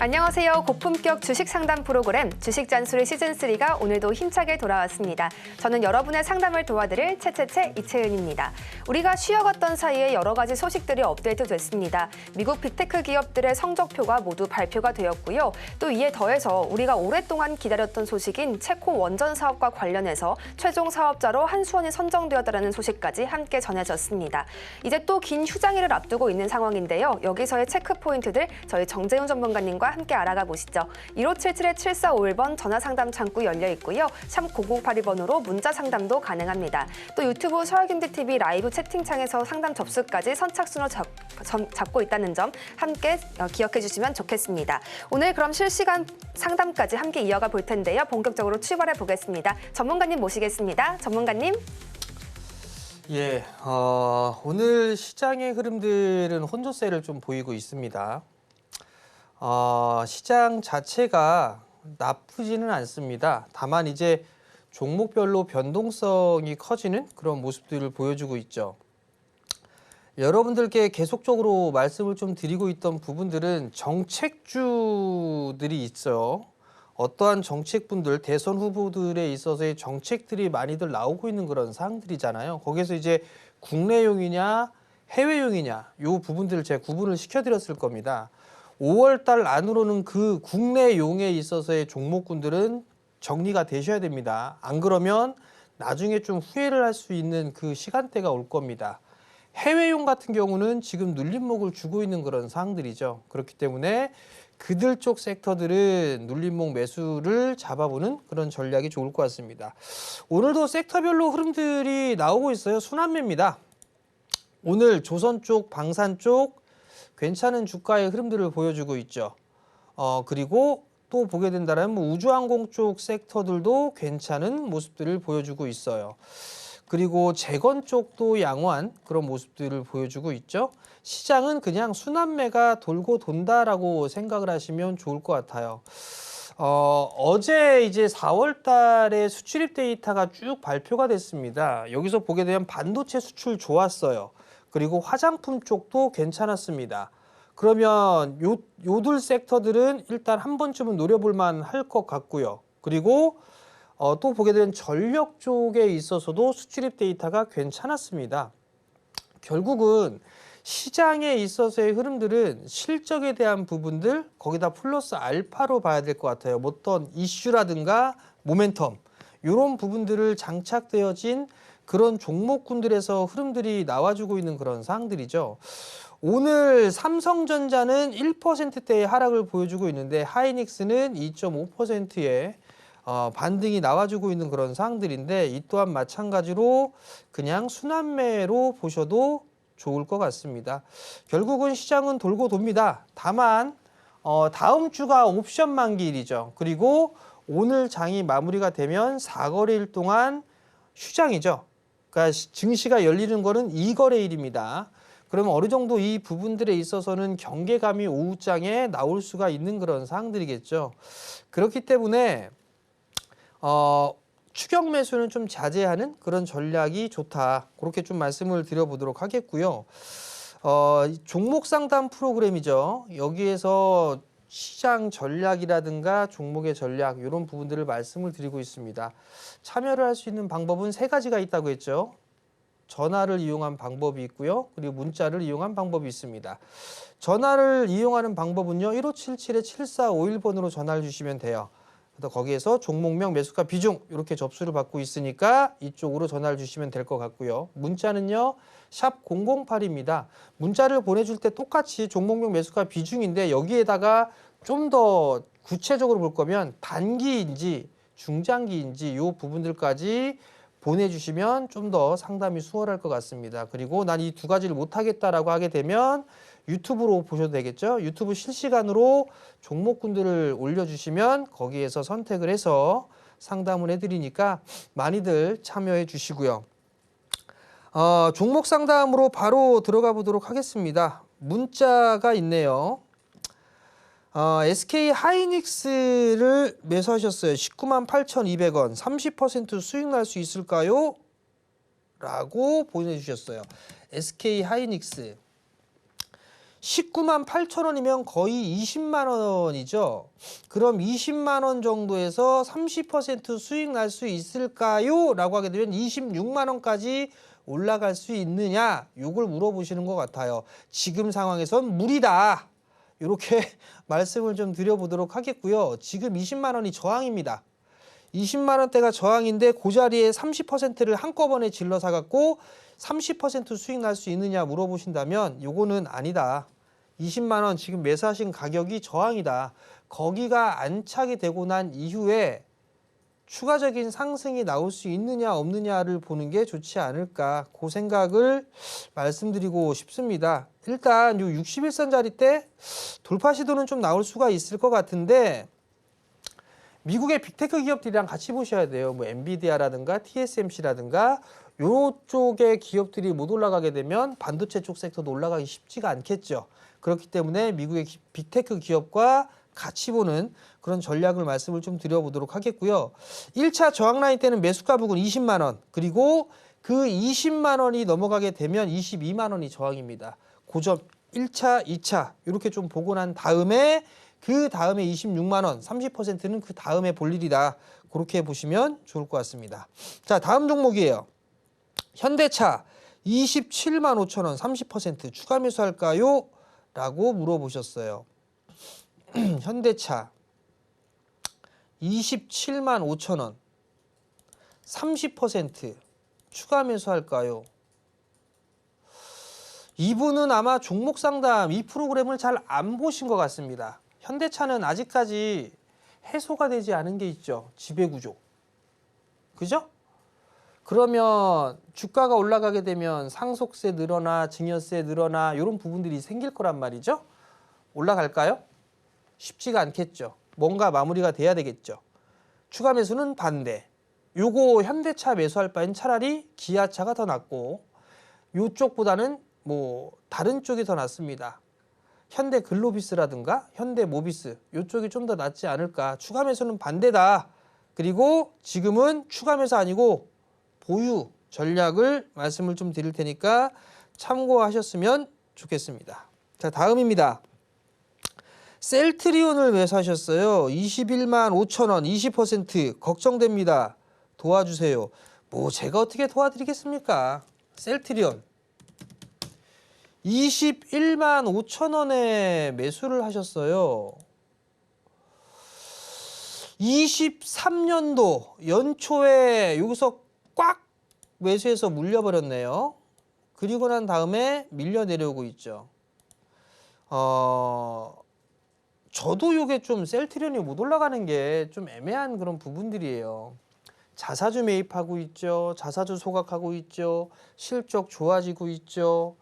안녕하세요. 고품격 주식 상담 프로그램 주식 잔수리 시즌3가 오늘도 힘차게 돌아왔습니다. 저는 여러분의 상담을 도와드릴 채채채 이채은입니다. 우리가 쉬어갔던 사이에 여러 가지 소식들이 업데이트 됐습니다. 미국 빅테크 기업들의 성적표가 모두 발표가 되었고요. 또 이에 더해서 우리가 오랫동안 기다렸던 소식인 체코 원전 사업과 관련해서 최종 사업자로 한수원이 선정되었다는 소식까지 함께 전해졌습니다. 이제 또 긴 휴장일을 앞두고 있는 상황인데요. 여기서의 체크 포인트들 저희 정재훈 전문가님과 함께 알아가 보시죠. 1577-7451번 전화상담 창구 열려 있고요. 샵 0082번으로 문자 상담도 가능합니다. 또 유튜브 서울김디TV 라이브 채팅창에서 상담 접수까지 선착순으로 잡고 있다는 점 함께 기억해 주시면 좋겠습니다. 오늘 그럼 실시간 상담까지 함께 이어가 볼 텐데요. 본격적으로 출발해 보겠습니다. 전문가님 모시겠습니다. 전문가님. 예, 오늘 시장의 흐름들은 혼조세를 좀 보이고 있습니다. 시장 자체가 나쁘지는 않습니다. 다만 이제 종목별로 변동성이 커지는 그런 모습들을 보여주고 있죠. 여러분들께 계속적으로 말씀을 좀 드리고 있던 부분들은 정책주들이 있어요. 어떠한 정책분들, 대선 후보들에 있어서의 정책들이 많이들 나오고 있는 그런 사항들이잖아요. 거기서 이제 국내용이냐 해외용이냐 이 부분들을 제가 구분을 시켜드렸을 겁니다. 5월 달 안으로는 그 국내용에 있어서의 종목군들은 정리가 되셔야 됩니다. 안 그러면 나중에 좀 후회를 할 수 있는 그 시간대가 올 겁니다. 해외용 같은 경우는 지금 눌림목을 주고 있는 그런 사항들이죠. 그렇기 때문에 그들 쪽 섹터들은 눌림목 매수를 잡아보는 그런 전략이 좋을 것 같습니다. 오늘도 섹터별로 흐름들이 나오고 있어요. 순환매입니다. 오늘 조선 쪽, 방산 쪽 괜찮은 주가의 흐름들을 보여주고 있죠. 그리고 또 보게 된다면 우주항공 쪽 섹터들도 괜찮은 모습들을 보여주고 있어요. 그리고 재건 쪽도 양호한 그런 모습들을 보여주고 있죠. 시장은 그냥 순환매가 돌고 돈다라고 생각을 하시면 좋을 것 같아요. 어제 이제 4월 달에 수출입 데이터가 쭉 발표가 됐습니다. 여기서 보게 되면 반도체 수출 좋았어요. 그리고 화장품 쪽도 괜찮았습니다. 그러면 요들 섹터들은 일단 한 번쯤은 노려볼 만할 것 같고요. 그리고 또 보게 되면 전력 쪽에 있어서도 수출입 데이터가 괜찮았습니다. 결국은 시장에 있어서의 흐름들은 실적에 대한 부분들 거기다 플러스 알파로 봐야 될 것 같아요. 어떤 이슈라든가 모멘텀 이런 부분들을 장착되어진 그런 종목군들에서 흐름들이 나와주고 있는 그런 사항들이죠. 오늘 삼성전자는 1%대의 하락을 보여주고 있는데 하이닉스는 2.5%의 반등이 나와주고 있는 그런 사항들인데 이 또한 마찬가지로 그냥 순환매로 보셔도 좋을 것 같습니다. 결국은 시장은 돌고 돕니다. 다만 다음 주가 옵션 만기일이죠. 그리고 오늘 장이 마무리가 되면 4거래일 동안 휴장이죠. 그러니까 증시가 열리는 거는 2거래일입니다. 그러면 어느 정도 이 부분들에 있어서는 경계감이 오후장에 나올 수가 있는 그런 사항들이겠죠. 그렇기 때문에 추격 매수는 좀 자제하는 그런 전략이 좋다. 그렇게 좀 말씀을 드려보도록 하겠고요. 종목 상담 프로그램이죠. 여기에서 시장 전략이라든가 종목의 전략 이런 부분들을 말씀을 드리고 있습니다. 참여를 할 수 있는 방법은 3가지가 있다고 했죠. 전화를 이용한 방법이 있고요. 그리고 문자를 이용한 방법이 있습니다. 전화를 이용하는 방법은요. 1577-7451번으로 전화를 주시면 돼요. 거기에서 종목명, 매수가, 비중 이렇게 접수를 받고 있으니까 이쪽으로 전화를 주시면 될 것 같고요. 문자는요. 샵 008입니다. 문자를 보내줄 때 똑같이 종목명, 매수가, 비중인데 여기에다가 좀 더 구체적으로 볼 거면 단기인지 중장기인지 이 부분들까지 보내주시면 좀 더 상담이 수월할 것 같습니다. 그리고 난 이 2가지를 못하겠다라고 하게 되면 유튜브로 보셔도 되겠죠. 유튜브 실시간으로 종목군들을 올려주시면 거기에서 선택을 해서 상담을 해드리니까 많이들 참여해 주시고요. 종목 상담으로 바로 들어가 보도록 하겠습니다. 문자가 있네요. SK 하이닉스를 매수하셨어요. 198,200원, 30% 수익 날 수 있을까요? 라고 보내주셨어요. SK 하이닉스. 19만 8천 원이면 거의 20만 원이죠. 그럼 20만 원 정도에서 30% 수익 날 수 있을까요? 라고 하게 되면 26만 원까지 올라갈 수 있느냐? 요걸 물어보시는 것 같아요. 지금 상황에선 무리다. 이렇게 말씀을 좀 드려보도록 하겠고요. 지금 20만 원이 저항입니다. 20만 원대가 저항인데 그 자리에 30%를 한꺼번에 질러 사갖고 30% 수익 날 수 있느냐 물어보신다면 요거는 아니다. 20만 원 지금 매수하신 가격이 저항이다. 거기가 안착이 되고 난 이후에 추가적인 상승이 나올 수 있느냐 없느냐를 보는 게 좋지 않을까, 그 생각을 말씀드리고 싶습니다. 일단 요 61선짜리 때 돌파 시도는 좀 나올 수가 있을 것 같은데 미국의 빅테크 기업들이랑 같이 보셔야 돼요. 뭐 엔비디아라든가 TSMC라든가 요쪽의 기업들이 못 올라가게 되면 반도체 쪽 섹터도 올라가기 쉽지가 않겠죠. 그렇기 때문에 미국의 빅테크 기업과 같이 보는 그런 전략을 말씀을 좀 드려보도록 하겠고요. 1차 저항 라인 때는 매수가 부근 20만 원, 그리고 그 20만 원이 넘어가게 되면 22만 원이 저항입니다. 고점 1차, 2차 이렇게 좀 보고 난 다음에 그 다음에 26만 원, 30%는 그 다음에 볼 일이다. 그렇게 보시면 좋을 것 같습니다. 자, 다음 종목이에요. 현대차 27만 5천 원, 30% 추가 매수할까요? 라고 물어보셨어요. 현대차 27만 5천 원, 30% 추가 매수할까요? 이분은 아마 종목 상담 이 프로그램을 잘 안 보신 것 같습니다. 현대차는 아직까지 해소가 되지 않은 게 있죠. 지배구조. 그죠? 그러면 주가가 올라가게 되면 상속세 늘어나 증여세 늘어나 이런 부분들이 생길 거란 말이죠. 올라갈까요? 쉽지가 않겠죠. 뭔가 마무리가 돼야 되겠죠. 추가 매수는 반대. 요거 현대차 매수할 바엔 차라리 기아차가 더 낫고 요쪽보다는 뭐 다른 쪽이 더 낫습니다. 현대 글로비스라든가 현대 모비스 요쪽이 좀 더 낫지 않을까. 추가 매수는 반대다. 그리고 지금은 추가 매수 아니고 보유 전략을 말씀을 좀 드릴 테니까 참고하셨으면 좋겠습니다. 자, 다음입니다. 셀트리온을 매수하셨어요. 21만 5천 원, 20% 걱정됩니다. 도와주세요. 뭐 제가 어떻게 도와드리겠습니까? 셀트리온 21만 5천 원에 매수를 하셨어요. 23년도 연초에 여기서 꽉 매수해서 물려버렸네요. 그리고 난 다음에 밀려 내려오고 있죠. 저도 이게 좀 셀트리온이 못 올라가는 게 좀 애매한 그런 부분들이에요. 자사주 매입하고 있죠. 자사주 소각하고 있죠. 실적 좋아지고 있죠.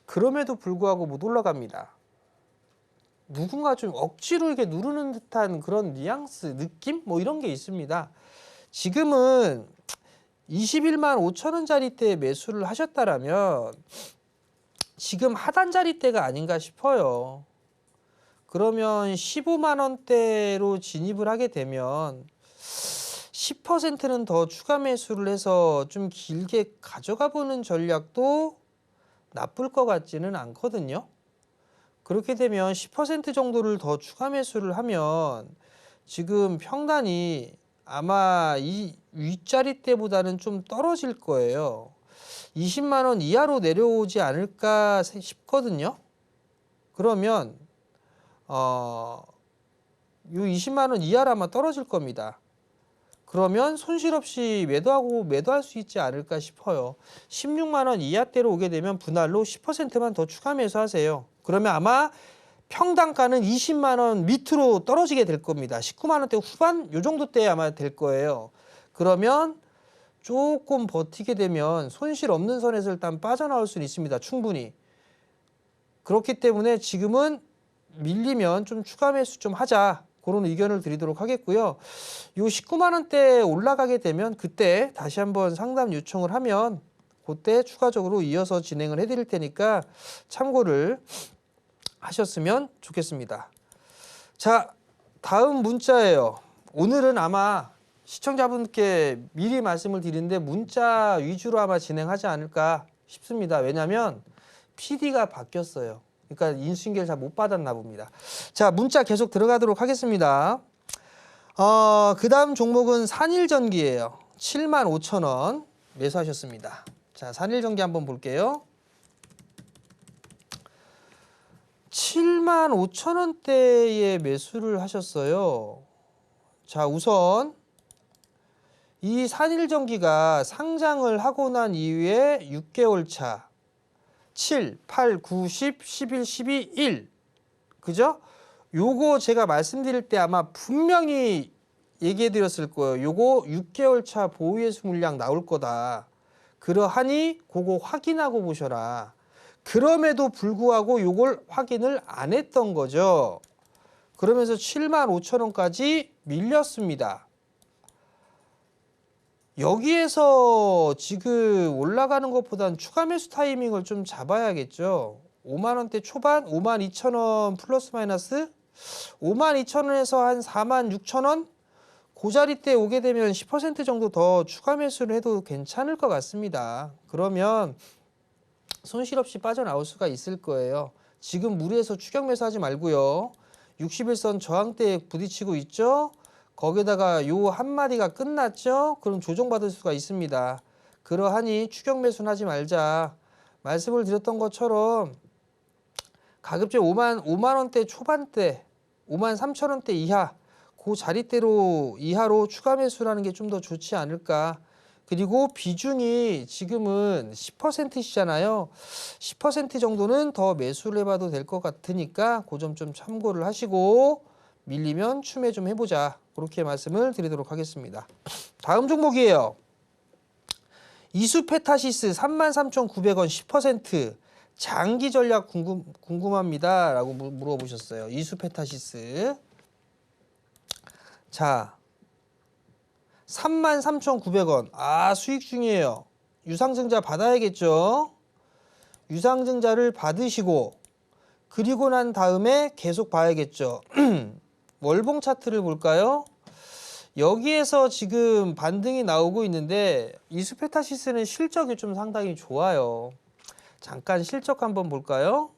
그럼에도 불구하고 못 올라갑니다. 누군가 좀 억지로 이렇게 누르는 듯한 그런 뉘앙스, 느낌? 뭐 이런 게 있습니다. 지금은 21만 5천 원짜리 때 매수를 하셨다라면 지금 하단 자리대가 아닌가 싶어요. 그러면 15만 원대로 진입을 하게 되면 10%는 더 추가 매수를 해서 좀 길게 가져가 보는 전략도 나쁠 것 같지는 않거든요. 그렇게 되면 10% 정도를 더 추가 매수를 하면 지금 평단이 아마 이 윗자리 때보다는 좀 떨어질 거예요. 20만 원 이하로 내려오지 않을까 싶거든요. 그러면 요 20만 원 이하로 아마 떨어질 겁니다. 그러면 손실 없이 매도할 수 있지 않을까 싶어요. 16만 원 이하대로 오게 되면 분할로 10%만 더 추가 매수하세요. 그러면 아마 평당가는 20만 원 밑으로 떨어지게 될 겁니다. 19만 원대 후반 요 정도 때 아마 될 거예요. 그러면 조금 버티게 되면 손실 없는 선에서 일단 빠져나올 수는 있습니다. 충분히. 그렇기 때문에 지금은 밀리면 좀 추가 매수 좀 하자. 그런 의견을 드리도록 하겠고요. 요 19만 원대 올라가게 되면 그때 다시 한번 상담 요청을 하면 그때 추가적으로 이어서 진행을 해드릴 테니까 참고를 하셨으면 좋겠습니다. 자, 다음 문자예요. 오늘은 아마 시청자분께 미리 말씀을 드리는데 문자 위주로 아마 진행하지 않을까 싶습니다. 왜냐하면 PD가 바뀌었어요. 그러니까 인수인계를 잘 못 받았나 봅니다. 자, 문자 계속 들어가도록 하겠습니다. 그 다음 종목은 산일전기예요. 75,000원 매수하셨습니다. 자, 산일전기 한번 볼게요. 75,000원대에 매수를 하셨어요. 자, 우선 이 산일전기가 상장을 하고 난 이후에 6개월 차 7, 8, 9, 10, 11, 12, 1 그죠? 요거 제가 말씀드릴 때 아마 분명히 얘기해 드렸을 거예요. 요거 6개월 차 보유예수 물량 나올 거다. 그러하니 그거 확인하고 보셔라. 그럼에도 불구하고 요걸 확인을 안 했던 거죠. 그러면서 75,000원까지 밀렸습니다. 여기에서 지금 올라가는 것보단 추가 매수 타이밍을 좀 잡아야겠죠. 5만 원대 초반, 52,000원 플러스 마이너스 52,000원에서 한 46,000원 그 자리 때 오게 되면 10% 정도 더 추가 매수를 해도 괜찮을 것 같습니다. 그러면 손실 없이 빠져나올 수가 있을 거예요. 지금 무리해서 추격 매수하지 말고요. 61선 저항대에 부딪히고 있죠. 거기다가 요 한마디가 끝났죠. 그럼 조정받을 수가 있습니다. 그러하니 추격 매수는 하지 말자. 말씀을 드렸던 것처럼 가급적 5만 원대 초반대 5만 3천 원대 이하 그 자리대로 이하로 추가 매수라는 게 좀 더 좋지 않을까. 그리고 비중이 지금은 10%시잖아요. 10% 정도는 더 매수를 해봐도 될 것 같으니까 그 점 좀 참고를 하시고 밀리면 추매 좀 해보자. 그렇게 말씀을 드리도록 하겠습니다. 다음 종목이에요. 이수페타시스 33,900원 10% 장기 전략 궁금합니다. 라고 물어보셨어요. 이수페타시스. 자, 33,900원. 아, 수익 중이에요. 유상증자 받아야겠죠. 유상증자를 받으시고 그리고 난 다음에 계속 봐야겠죠. 월봉 차트를 볼까요? 여기에서 지금 반등이 나오고 있는데 이수페타시스는 실적이 좀 상당히 좋아요. 잠깐 실적 한번 볼까요?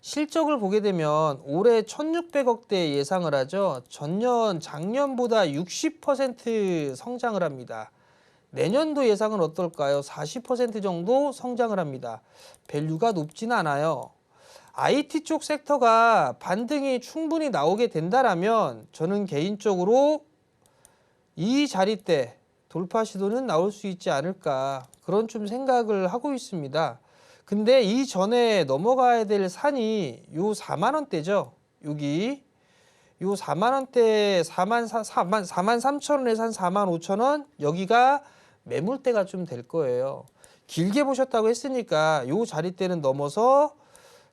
실적을 보게 되면 올해 1,600억대 예상을 하죠. 작년보다 60% 성장을 합니다. 내년도 예상은 어떨까요? 40% 정도 성장을 합니다. 밸류가 높지는 않아요. IT 쪽 섹터가 반등이 충분히 나오게 된다라면 저는 개인적으로 이 자리대 돌파 시도는 나올 수 있지 않을까 그런 좀 생각을 하고 있습니다. 근데 이 전에 넘어가야 될 산이 요 4만 원대죠. 여기 요 4만 원대 4만 3천 원에서 한 4만 5천 원 여기가 매물대가 좀 될 거예요. 길게 보셨다고 했으니까 요 자리대는 넘어서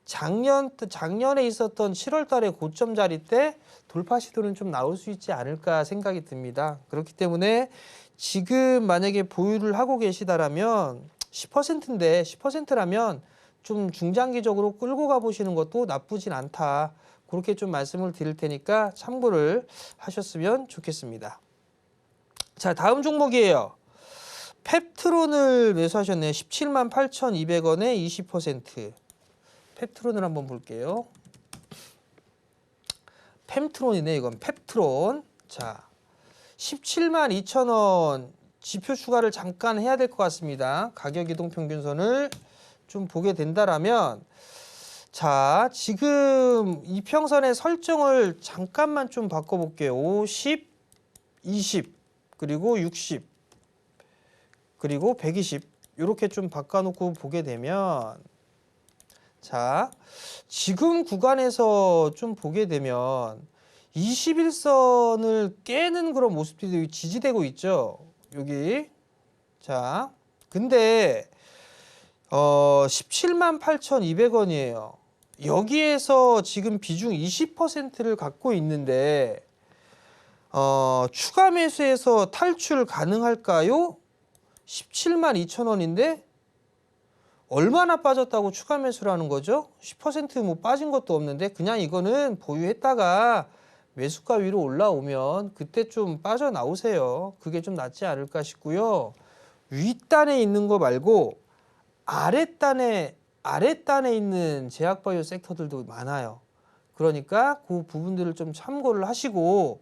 작년에 있었던 7월 달에 고점 자리 때 돌파 시도는 좀 나올 수 있지 않을까 생각이 듭니다. 그렇기 때문에 지금 만약에 보유를 하고 계시다라면 10%인데 10%라면 좀 중장기적으로 끌고 가보시는 것도 나쁘진 않다. 그렇게 좀 말씀을 드릴 테니까 참고를 하셨으면 좋겠습니다. 자, 다음 종목이에요. 펩트론을 매수하셨네요. 17만 8,200원에 20%. 펩트론을 한번 볼게요. 펩트론이네 이건 펩트론. 자, 17만 2천원 지표 추가를 잠깐 해야 될 것 같습니다. 가격 이동 평균선을 좀 보게 된다라면 자, 지금 이평선의 설정을 잠깐만 좀 바꿔볼게요. 50, 20, 그리고 60, 그리고 120 이렇게 좀 바꿔놓고 보게 되면 자, 지금 구간에서 좀 보게 되면 21선을 깨는 그런 모습들이 지지되고 있죠. 여기. 자, 근데 17만 8,200원이에요. 여기에서 지금 비중 20%를 갖고 있는데 추가 매수해서 탈출 가능할까요? 17만 2천원인데 얼마나 빠졌다고 추가 매수를 하는 거죠? 10% 뭐 빠진 것도 없는데 그냥 이거는 보유했다가 매수가 위로 올라오면 그때 좀 빠져나오세요. 그게 좀 낫지 않을까 싶고요. 윗단에 있는 거 말고 아랫단에 아랫단에 있는 제약바이오 섹터들도 많아요. 그러니까 그 부분들을 좀 참고를 하시고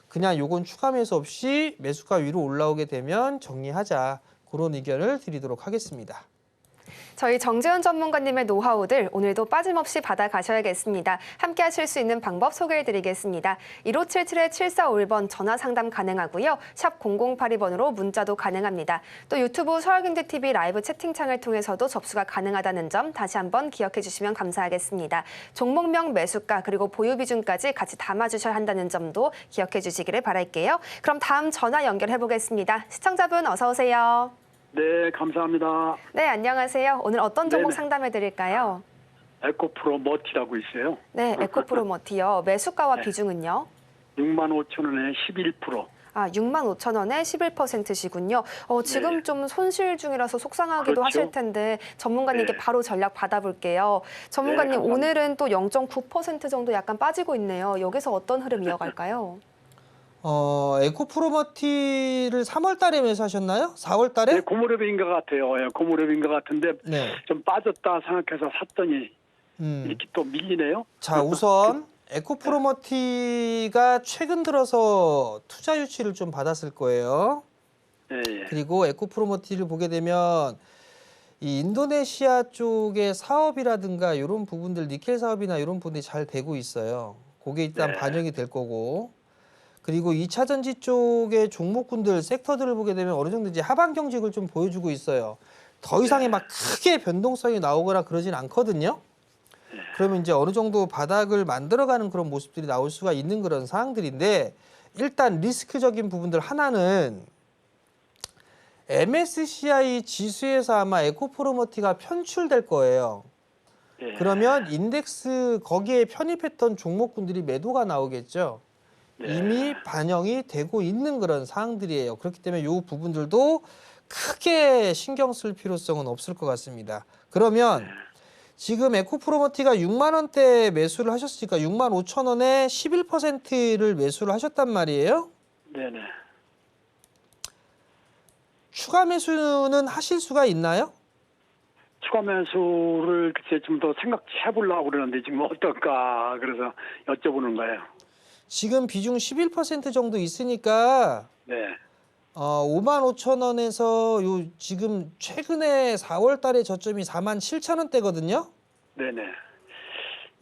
그냥 요건 추가 매수 없이 매수가 위로 올라오게 되면 정리하자. 그런 의견을 드리도록 하겠습니다. 저희 정재훈 전문가님의 노하우들 오늘도 빠짐없이 받아가셔야겠습니다. 함께 하실 수 있는 방법 소개해드리겠습니다. 1577-7451번 전화 상담 가능하고요. 샵 0082번으로 문자도 가능합니다. 또 유튜브 서울경제TV 라이브 채팅창을 통해서도 접수가 가능하다는 점 다시 한번 기억해 주시면 감사하겠습니다. 종목명, 매수가 그리고 보유 비중까지 같이 담아주셔야 한다는 점도 기억해 주시기를 바랄게요. 그럼 다음 전화 연결해 보겠습니다. 시청자분 어서 오세요. 네, 감사합니다. 네, 안녕하세요. 오늘 어떤 종목 네네. 상담해 드릴까요? 에코프로 머티라고 있어요. 네, 에코프로머티요. 매수가와 네. 비중은요? 65,000원에 11%. 아, 65,000원에 11%시군요. 지금 네. 좀 손실 중이라서 속상하기도 그렇죠. 하실 텐데 전문가님께 네. 바로 전략 받아볼게요. 전문가님, 감사합니다. 오늘은 또 0.9% 정도 약간 빠지고 있네요. 여기서 어떤 흐름 이어갈까요? 에코프로머티를 3월 달에 매수하셨나요? 4월 달에? 네, 고무렵인 것 같아요. 예, 고무렵인 것 같은데 네. 좀 빠졌다 생각해서 샀더니 음. 이렇게 또 밀리네요. 자, 우선 에코프로머티가 최근 들어서 투자 유치를 좀 받았을 거예요. 예, 예. 그리고 에코프로머티를 보게 되면 이 인도네시아 쪽의 사업이라든가 이런 부분들, 니켈 사업이나 이런 부분들이 잘 되고 있어요. 그게 일단 네. 반영이 될 거고. 그리고 2차 전지 쪽의 종목군들, 섹터들을 보게 되면 어느 정도 이제 하방 경직을 좀 보여주고 있어요. 더 이상의 막 크게 변동성이 나오거나 그러진 않거든요. 그러면 이제 어느 정도 바닥을 만들어가는 그런 모습들이 나올 수가 있는 그런 상황들인데 일단 리스크적인 부분들 하나는 MSCI 지수에서 아마 에코프로머티가 편출될 거예요. 예. 그러면 인덱스 거기에 편입했던 종목군들이 매도가 나오겠죠. 네. 이미 반영이 되고 있는 그런 사항들이에요. 그렇기 때문에 이 부분들도 크게 신경 쓸 필요성은 없을 것 같습니다. 그러면 지금 에코프로머티가 6만 원대 매수를 하셨으니까 6만 5천 원에 11%를 매수를 하셨단 말이에요. 네네. 추가 매수는 하실 수가 있나요? 추가 매수를 글쎄 좀 더 생각해 보려고 그러는데 지금 어떨까 그래서 여쭤보는 거예요. 지금 비중 11% 정도 있으니까 네. 5만 5천 원에서 요 지금 최근에 4월 달에 저점이 4만 7천 원대거든요. 네네.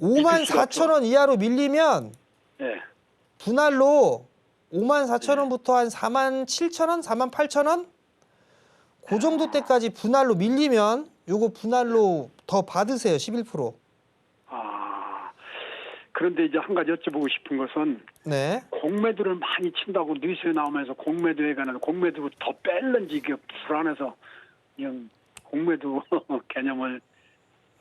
5만 4천 원 이하로 밀리면 네. 분할로 5만 4천 원부터 한 4만 7천 원, 4만 8천 원? 그 정도 때까지 분할로 밀리면 요거 분할로 더 받으세요. 11%. 그런데 이제 한 가지 여쭤보고 싶은 것은 네. 공매도를 많이 친다고 뉴스에 나오면서 공매도에 관한 공매도 더 뺄는지 이게 불안해서 그냥 공매도 개념을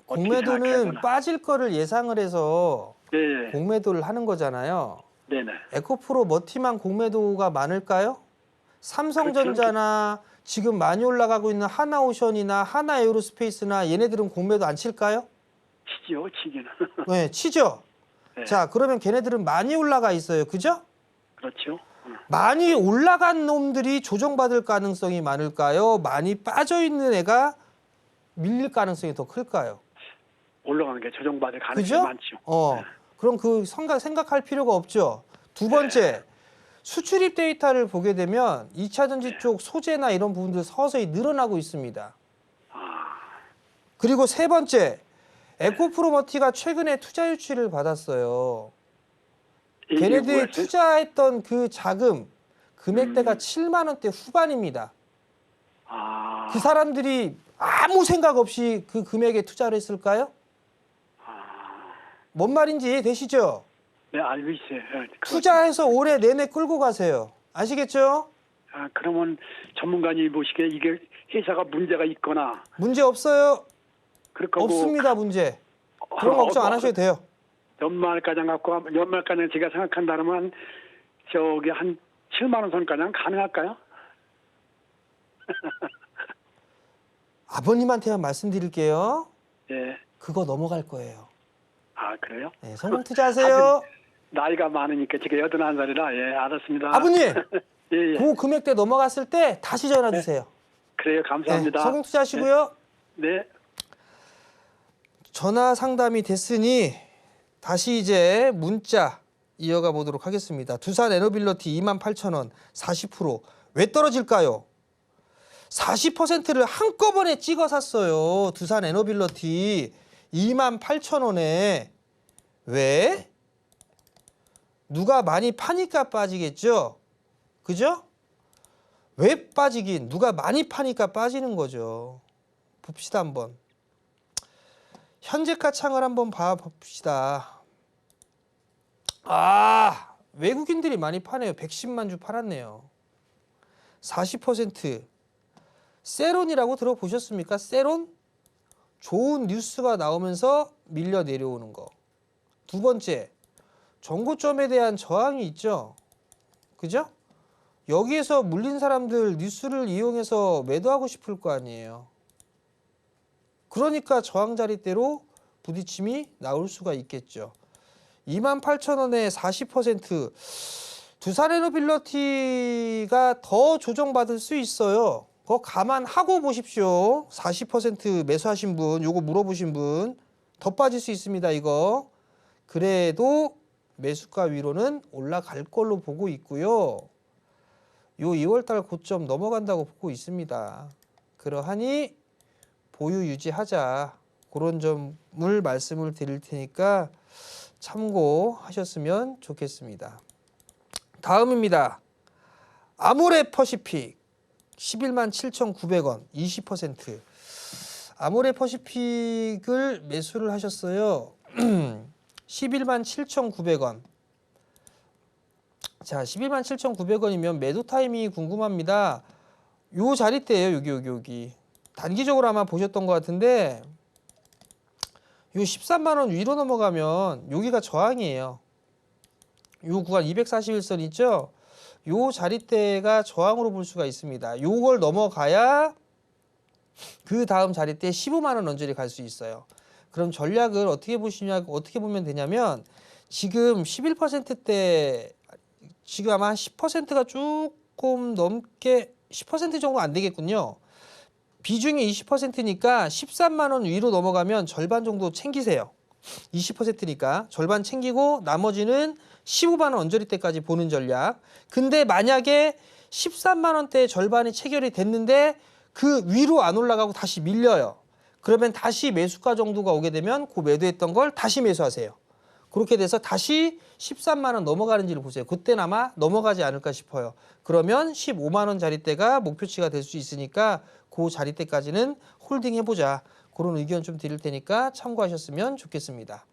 어떻게 생각해야 공매도는 되나? 빠질 거를 예상을 해서 예, 공매도를 하는 거잖아요. 네네. 에코프로 머티만 공매도가 많을까요? 삼성전자나 지금 많이 올라가고 있는 하나오션이나 하나에어로스페이스나 얘네들은 공매도 안 칠까요? 치지요, 치기는. 네, 치죠. 네. 자, 그러면 걔네들은 많이 올라가 있어요. 그죠? 그렇죠. 많이 올라간 놈들이 조정받을 가능성이 많을까요? 많이 빠져 있는 애가 밀릴 가능성이 더 클까요? 올라가는 게 조정받을 가능성이 그죠? 많죠. 네. 그럼 그 생각할 필요가 없죠. 두 번째, 수출입 데이터를 보게 되면 2차 전지 쪽 소재나 이런 부분들 서서히 늘어나고 있습니다. 그리고 세 번째, 에코프로머티가 최근에 투자 유치를 받았어요. 이게 걔네들이 뭐였어요? 투자했던 그 자금 금액대가 7만 원대 후반입니다. 그 사람들이 아무 생각 없이 그 금액에 투자를 했을까요? 뭔 말인지 이해되시죠? 네, 알고 있어요. 네, 투자해서 올해 내내 끌고 가세요. 아시겠죠? 그러면 전문가님이 보시기에 이게 회사가 문제가 있거나 문제 없어요. 그럴 거고 없습니다, 문제. 그런 거 걱정 안 하셔도 돼요. 연말가장 갖고 연말가장 제가 생각한다면 저기 한 7만 원 선가량 가능할까요? 아버님한테만 말씀드릴게요. 예. 그거 넘어갈 거예요. 그래요? 네, 성공 투자하세요. 나이가 많으니까 제가 81살이라 예, 알았습니다. 아버님, 예, 예. 그 금액대 넘어갔을 때 다시 전화 주세요. 그래요. 감사합니다. 네, 성공 투자하시고요. 네. 전화 상담이 됐으니 다시 이제 문자 이어가 보도록 하겠습니다. 두산 에너빌러티 28,000원 40%. 왜 떨어질까요? 40%를 한꺼번에 찍어 샀어요. 두산 에너빌러티 28,000원에. 왜? 누가 많이 파니까 빠지겠죠? 그죠? 왜 빠지긴? 누가 많이 파니까 빠지는 거죠. 봅시다 한번. 현재가 창을 한번 봐봅시다. 아, 외국인들이 많이 파네요. 110만 주 팔았네요. 40%. 세론이라고 들어보셨습니까? 세론? 좋은 뉴스가 나오면서 밀려 내려오는 거. 두 번째, 정고점에 대한 저항이 있죠. 그죠? 여기에서 물린 사람들 뉴스를 이용해서 매도하고 싶을 거 아니에요. 그러니까 저항 자리대로 부딪힘이 나올 수가 있겠죠. 28,000원에 40%. 두산에너빌러티가 더 조정받을 수 있어요. 그거 감안하고 보십시오. 40% 매수하신 분, 요거 물어보신 분 더 빠질 수 있습니다. 이거. 그래도 매수가 위로는 올라갈 걸로 보고 있고요. 요 2월달 고점 넘어간다고 보고 있습니다. 그러하니 보유 유지하자. 그런 점을 말씀을 드릴 테니까 참고하셨으면 좋겠습니다. 다음입니다. 아모레퍼시픽 117,900원 20%. 아모레퍼시픽을 매수를 하셨어요. 117,900원. 자, 117,900원이면 매도 타이밍이 궁금합니다. 요 자리대예요. 여기. 단기적으로 아마 보셨던 것 같은데 요 13만 원 위로 넘어가면 여기가 저항이에요. 요 구간 241선 있죠? 요 자리대가 저항으로 볼 수가 있습니다. 요걸 넘어가야 그 다음 자리대 15만 원 언저리 갈 수 있어요. 그럼 전략을 어떻게 보면 되냐면 지금 11%대 지금 아마 한 10%가 조금 넘게 10% 정도 안 되겠군요. 비중이 20%니까 13만 원 위로 넘어가면 절반 정도 챙기세요. 20%니까 절반 챙기고 나머지는 15만 원 언저리 때까지 보는 전략. 근데 만약에 13만 원대 절반이 체결이 됐는데 그 위로 안 올라가고 다시 밀려요. 그러면 다시 매수가 정도가 오게 되면 그 매도했던 걸 다시 매수하세요. 그렇게 돼서 다시 13만 원 넘어가는지를 보세요. 그때는 아마 넘어가지 않을까 싶어요. 그러면 15만 원 자리대가 목표치가 될 수 있으니까 그 자리대까지는 홀딩 해보자. 그런 의견 좀 드릴 테니까 참고하셨으면 좋겠습니다.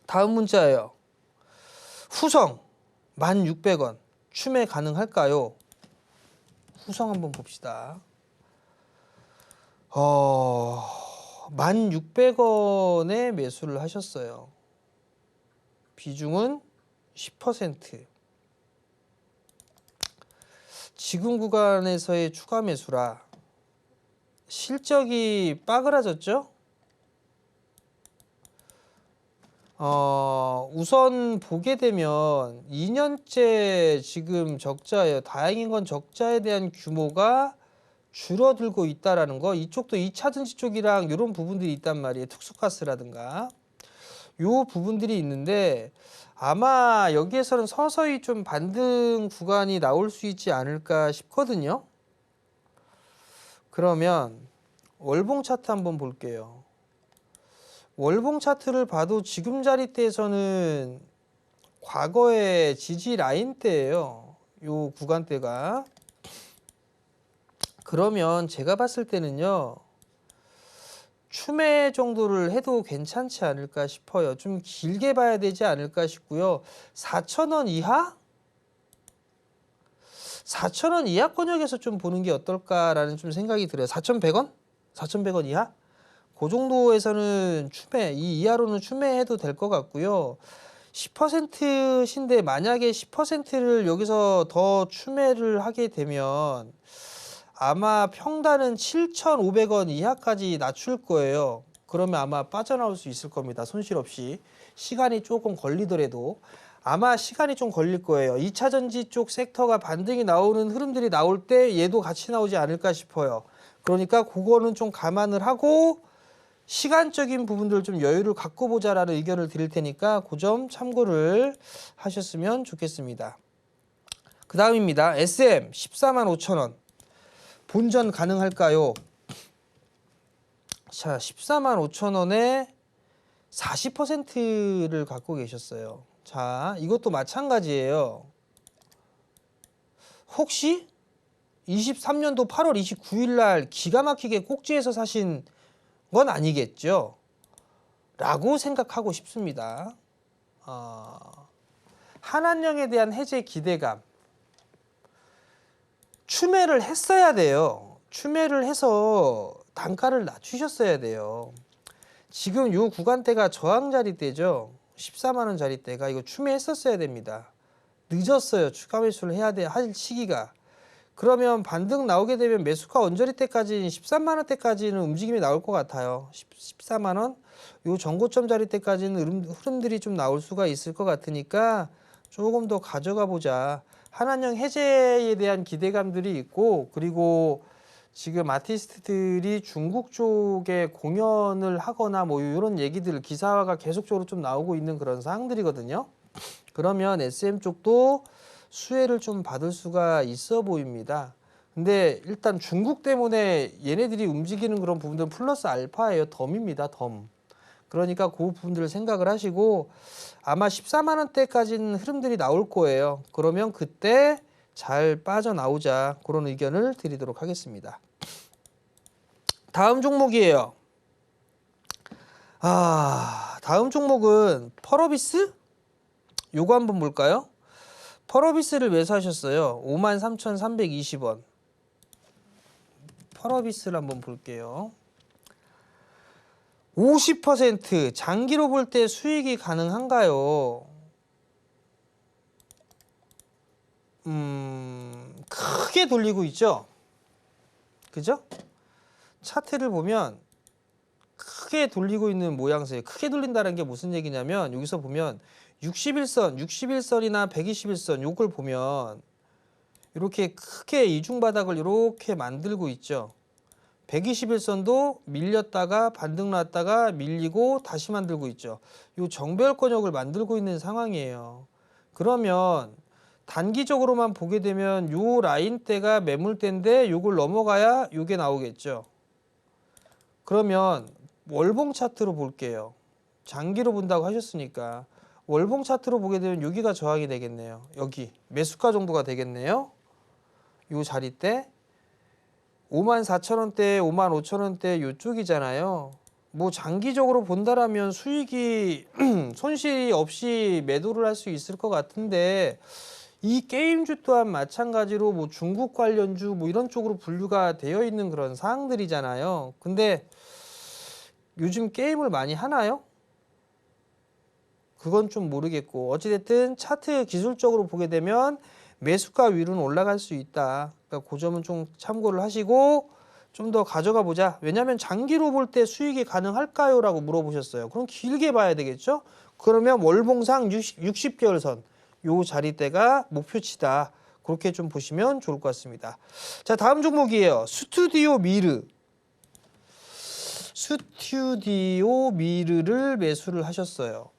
다음 문자예요. 후성 1,600원 추매 가능할까요? 후성 한번 봅시다. 1,600원에 매수를 하셨어요. 비중은 10%. 지금 구간에서의 추가 매수라 실적이 빠그라졌죠? 우선 보게 되면 2년째 지금 적자예요. 다행인 건 적자에 대한 규모가 줄어들고 있다라는 거. 이쪽도 2차전지 쪽이랑 이런 부분들이 있단 말이에요. 특수가스라든가. 요 부분들이 있는데 아마 여기에서는 서서히 좀 반등 구간이 나올 수 있지 않을까 싶거든요. 그러면 월봉 차트 한번 볼게요. 월봉 차트를 봐도 지금 자리대에서는 과거의 지지 라인대예요. 요 구간대가. 그러면 제가 봤을 때는요. 추매 정도를 해도 괜찮지 않을까 싶어요. 좀 길게 봐야 되지 않을까 싶고요. 4,000원 이하? 4,000원 이하 권역에서 좀 보는 게 어떨까라는 좀 생각이 들어요. 4,100원? 4,100원 이하? 그 정도에서는 추매, 이 이하로는 추매해도 될 것 같고요. 10%신데 만약에 10%를 여기서 더 추매를 하게 되면 아마 평단은 7,500원 이하까지 낮출 거예요. 그러면 아마 빠져나올 수 있을 겁니다. 손실 없이. 시간이 조금 걸리더라도 아마 시간이 좀 걸릴 거예요. 2차전지 쪽 섹터가 반등이 나오는 흐름들이 나올 때 얘도 같이 나오지 않을까 싶어요. 그러니까 그거는 좀 감안을 하고 시간적인 부분들 좀 여유를 갖고 보자라는 의견을 드릴 테니까 그 점 참고를 하셨으면 좋겠습니다. 그 다음입니다. SM 145,000원. 본전 가능할까요? 자, 145,000원에 40%를 갖고 계셨어요. 자, 이것도 마찬가지예요. 혹시 23년도 8월 29일 날 기가 막히게 꼭지에서 사신 건 아니겠죠? 라고 생각하고 싶습니다. 한한령에 대한 해제 기대감. 추매를 했어야 돼요. 추매를 해서 단가를 낮추셨어야 돼요. 지금 요 구간대가 저항 자리대죠. 14만 원 자리대가 이거 추매했었어야 됩니다. 늦었어요. 추가 매수를 해야 할 시기가. 그러면 반등 나오게 되면 매수가 언저리 때까지 13만 원대까지는 움직임이 나올 것 같아요. 14만 원 요 전고점 자리 때까지는 흐름들이 좀 나올 수가 있을 것 같으니까 조금 더 가져가 보자. 한한령 해제에 대한 기대감들이 있고, 그리고 지금 아티스트들이 중국 쪽에 공연을 하거나 뭐 이런 얘기들 기사가 계속적으로 좀 나오고 있는 그런 사항들이거든요. 그러면 SM 쪽도 수혜를 좀 받을 수가 있어 보입니다. 근데 일단 중국 때문에 얘네들이 움직이는 그런 부분들은 플러스 알파예요. 덤입니다. 덤. 그러니까 그 부분들을 생각을 하시고 아마 14만 원대까지는 흐름들이 나올 거예요. 그러면 그때 잘 빠져나오자, 그런 의견을 드리도록 하겠습니다. 다음 종목이에요. 다음 종목은 펄어비스? 요거 한번 볼까요? 펄어비스를 매수하셨어요. 53,320원. 펄어비스를 한번 볼게요. 50% 장기로 볼 때 수익이 가능한가요? 크게 돌리고 있죠? 그죠? 차트를 보면 크게 돌리고 있는 모양새예요. 크게 돌린다는 게 무슨 얘기냐면 여기서 보면 61선이나 121선 요걸 보면 이렇게 크게 이중바닥을 이렇게 만들고 있죠. 121선도 밀렸다가 반등 났다가 밀리고 다시 만들고 있죠. 요 정배열권역을 만들고 있는 상황이에요. 그러면 단기적으로만 보게 되면 요 라인대가 매물대인데 요걸 넘어가야 요게 나오겠죠. 그러면 월봉 차트로 볼게요. 장기로 본다고 하셨으니까 월봉 차트로 보게 되면 여기가 저항이 되겠네요. 여기 매수가 정도가 되겠네요. 요 자리대 54,000원대, 55,000원대 요쪽이잖아요. 뭐 장기적으로 본다라면 수익이 손실이 없이 매도를 할 수 있을 것 같은데, 이 게임주 또한 마찬가지로 뭐 중국 관련주 뭐 이런 쪽으로 분류가 되어 있는 그런 사항들이잖아요. 근데 요즘 게임을 많이 하나요? 그건 좀 모르겠고, 어찌됐든 차트 기술적으로 보게 되면 매수가 위로는 올라갈 수 있다. 그러니까 그 점은 좀 참고를 하시고 좀 더 가져가 보자. 왜냐하면 장기로 볼 때 수익이 가능할까요? 라고 물어보셨어요. 그럼 길게 봐야 되겠죠? 그러면 월봉상 60개월 선, 요 자리대가 목표치다. 그렇게 좀 보시면 좋을 것 같습니다. 자, 다음 종목이에요. 스튜디오 미르. 스튜디오 미르를 매수를 하셨어요.